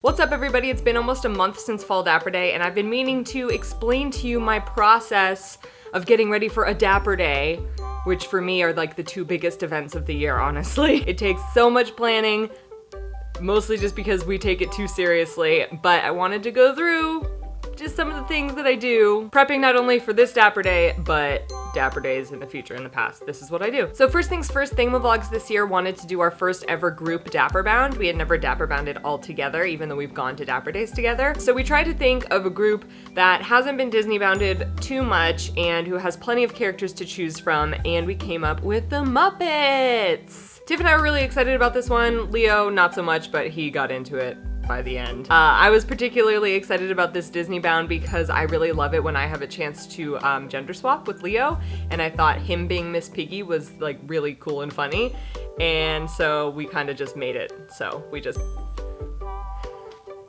What's up everybody? It's been almost a month since Fall Dapper Day and I've been meaning to explain to you my process of getting ready for a Dapper Day, which for me are like the two biggest events of the year, honestly. It takes so much planning, mostly just because we take it too seriously, but I wanted to go through just some of the things that I do, prepping not only for this Dapper Day, but Dapper Days in the future, in the past. This is what I do. So first things first, Thingamavlogs this year wanted to do our first ever group Dapper Bound. We had never Dapper Bounded all together, even though we've gone to Dapper Days together. So we tried to think of a group that hasn't been Disney bounded too much and who has plenty of characters to choose from, and we came up with the Muppets. Tiff and I were really excited about this one. Leo, not so much, but he got into it by the end. I was particularly excited about this Disney bound because I really love it when I have a chance to gender swap with Leo, and I thought him being Miss Piggy was like really cool and funny, and so we kind of just made it. So we just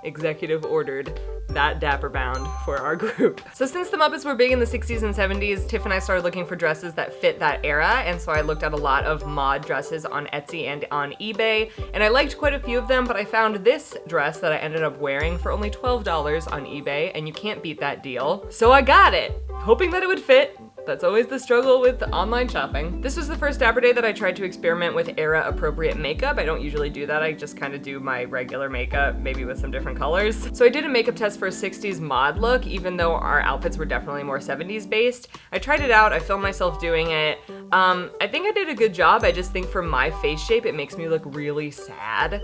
executive ordered that Dapper bound for our group. So since the Muppets were big in the 60s and 70s, Tiff and I started looking for dresses that fit that era, and so I looked at a lot of mod dresses on Etsy and on eBay, and I liked quite a few of them, but I found this dress that I ended up wearing for only $12 on eBay, and you can't beat that deal. So I got it, hoping that it would fit. That's always the struggle with online shopping. This was the first Dapper Day that I tried to experiment with era-appropriate makeup. I don't usually do that. I just kind of do my regular makeup, maybe with some different colors. So I did a makeup test for a 60s mod look, even though our outfits were definitely more 70s based. I tried it out, I filmed myself doing it. I think I did a good job. I just think for my face shape, it makes me look really sad.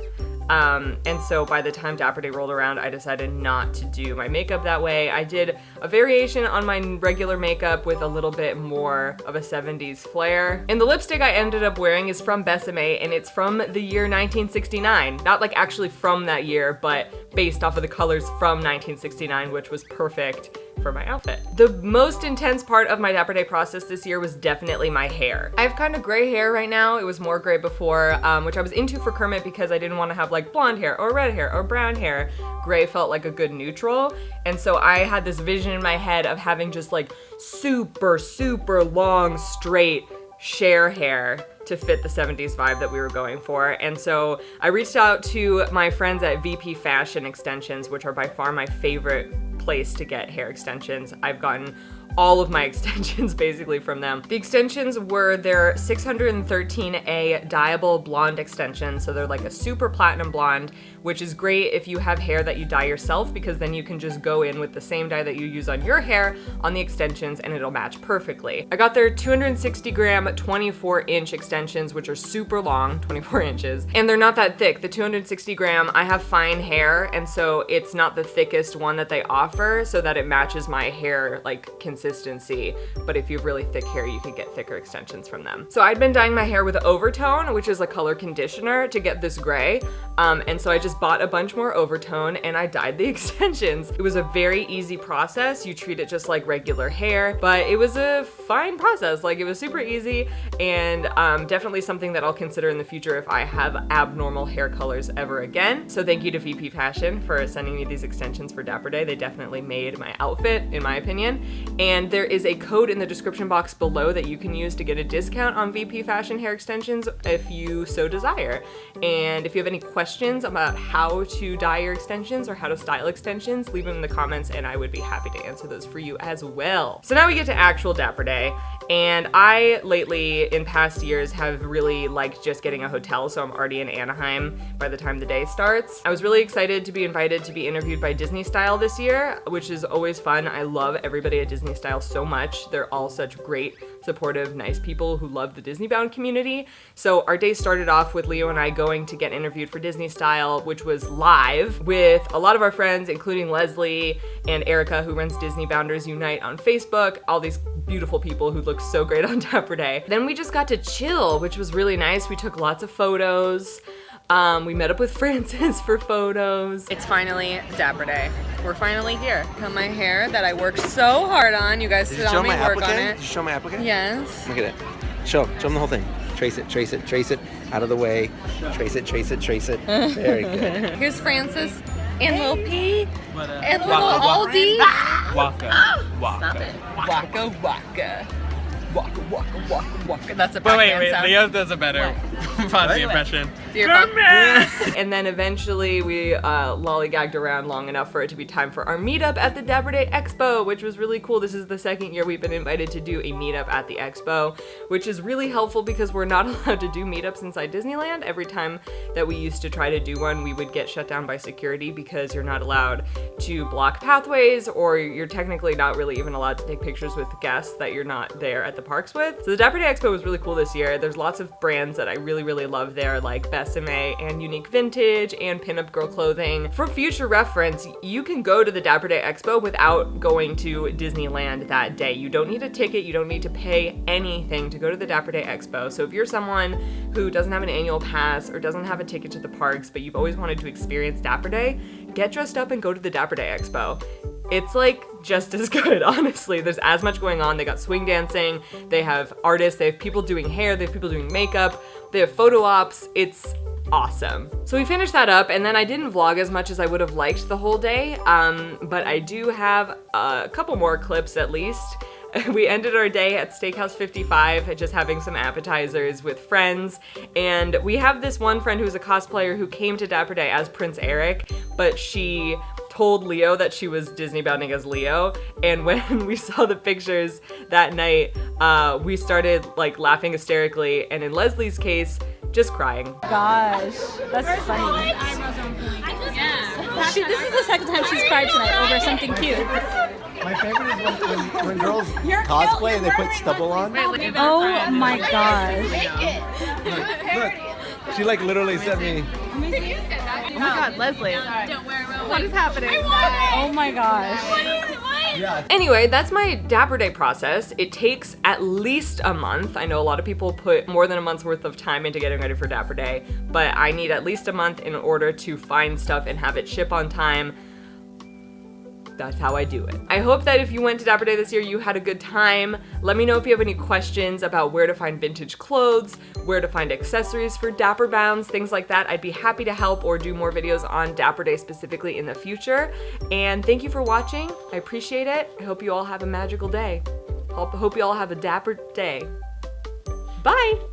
And so by the time Dapper Day rolled around, I decided not to do my makeup that way. I did a variation on my regular makeup with a little bit more of a 70s flair. And the lipstick I ended up wearing is from Besame, and it's from the year 1969. Not like actually from that year, but based off of the colors from 1969, which was perfect for my outfit. The most intense part of my Dapper Day process this year was definitely my hair. I have kind of gray hair right now. It was more gray before, which I was into for Kermit because I didn't want to have like blonde hair or red hair or brown hair. Gray felt like a good neutral. And so I had this vision in my head of having just like super, super long, straight Cher hair to fit the 70s vibe that we were going for. And so I reached out to my friends at VP Fashion Extensions, which are by far my favorite place to get hair extensions. I've gotten all of my extensions basically from them. The extensions were their 613A dyeable blonde extensions, so they're like a super platinum blonde, which is great if you have hair that you dye yourself, because then you can just go in with the same dye that you use on your hair on the extensions and it'll match perfectly. I got their 260 gram 24-inch extensions, which are super long, 24 inches, and they're not that thick. The 260 gram, I have fine hair, and so it's not the thickest one that they offer, so that it matches my hair like consistency. But if you have really thick hair, you could get thicker extensions from them. So I'd been dyeing my hair with Overtone, which is a color conditioner, to get this gray. And so I just bought a bunch more Overtone and I dyed the extensions. It was a very easy process. You treat it just like regular hair, but it was a fine process. Like, it was super easy, and definitely something that I'll consider in the future if I have abnormal hair colors ever again. So thank you to VP Fashion for sending me these extensions for Dapper Day. They definitely made my outfit, in my opinion. And there is a code in the description box below that you can use to get a discount on VP Fashion hair extensions if you so desire. And if you have any questions about how to dye your extensions or how to style extensions, leave them in the comments and I would be happy to answer those for you as well. So now we get to actual Dapper Day. And I lately, in past years, have really liked just getting a hotel, so I'm already in Anaheim by the time the day starts. I was really excited to be invited to be interviewed by Disney Style this year, which is always fun. I love everybody at Disney Style so much. They're all such great, supportive, nice people who love the Disney Bound community. So our day started off with Leo and I going to get interviewed for Disney Style, which was live with a lot of our friends, including Leslie and Erica, who runs Disney Bounders Unite on Facebook, all these beautiful people who look so great on Dapper Day. Then we just got to chill, which was really nice. We took lots of photos. We met up with Francis for photos. It's finally Dapper Day. We're finally here. Cut my hair that I worked so hard on. You guys saw me work on it. Did you show my applicant? Yes. Look at it. Show them the whole thing. Trace it, trace it, trace it. Out of the way. Trace it, trace it, trace it. Very good. Here's Francis and Lil P and little Aldi. Waka. Stop it. Waka waka. Waka waka waka waka. That's a Pac-Man Wait, sound. Leo does a better Fonzie impression. your phone. And then eventually we lollygagged around long enough for it to be time for our meetup at the Dapper Day Expo, which was really cool. This is the second year we've been invited to do a meetup at the Expo, which is really helpful because we're not allowed to do meetups inside Disneyland. Every time that we used to try to do one, we would get shut down by security because you're not allowed to block pathways, or you're technically not really even allowed to take pictures with guests that you're not there at the parks with. So the Dapper Day Expo was really cool this year. There's lots of brands that I really, really love there, like Besame and Unique Vintage and Pinup Girl Clothing. For future reference, you can go to the Dapper Day Expo without going to Disneyland that day. You don't need a ticket, you don't need to pay anything to go to the Dapper Day Expo. So if you're someone who doesn't have an annual pass or doesn't have a ticket to the parks, but you've always wanted to experience Dapper Day, get dressed up and go to the Dapper Day Expo. It's like just as good, honestly. There's as much going on. They got swing dancing, they have artists, they have people doing hair, they have people doing makeup, they have photo ops. It's awesome. So we finished that up, and then I didn't vlog as much as I would have liked the whole day, but I do have a couple more clips at least. We ended our day at Steakhouse 55, just having some appetizers with friends, and we have this one friend who's a cosplayer who came to Dapper Day as Prince Eric, but she told Leo that she was Disney bounding as Leo, and when we saw the pictures that night, we started like laughing hysterically, and in Leslie's case, just crying. Gosh, that's funny. This is the second time she's cried tonight over something cute. My favorite is when girls cosplay and they put stubble on. Oh my gosh. Look, she like literally sent me. Oh my god, Leslie. What is happening? Oh my gosh. Yeah. Anyway, that's my Dapper Day process. It takes at least a month. I know a lot of people put more than a month's worth of time into getting ready for Dapper Day, but I need at least a month in order to find stuff and have it ship on time. That's how I do it. I hope that if you went to Dapper Day this year, you had a good time. Let me know if you have any questions about where to find vintage clothes, where to find accessories for Dapper Bounds, things like that. I'd be happy to help or do more videos on Dapper Day specifically in the future. And thank you for watching. I appreciate it. I hope you all have a magical day. Hope you all have a Dapper Day. Bye!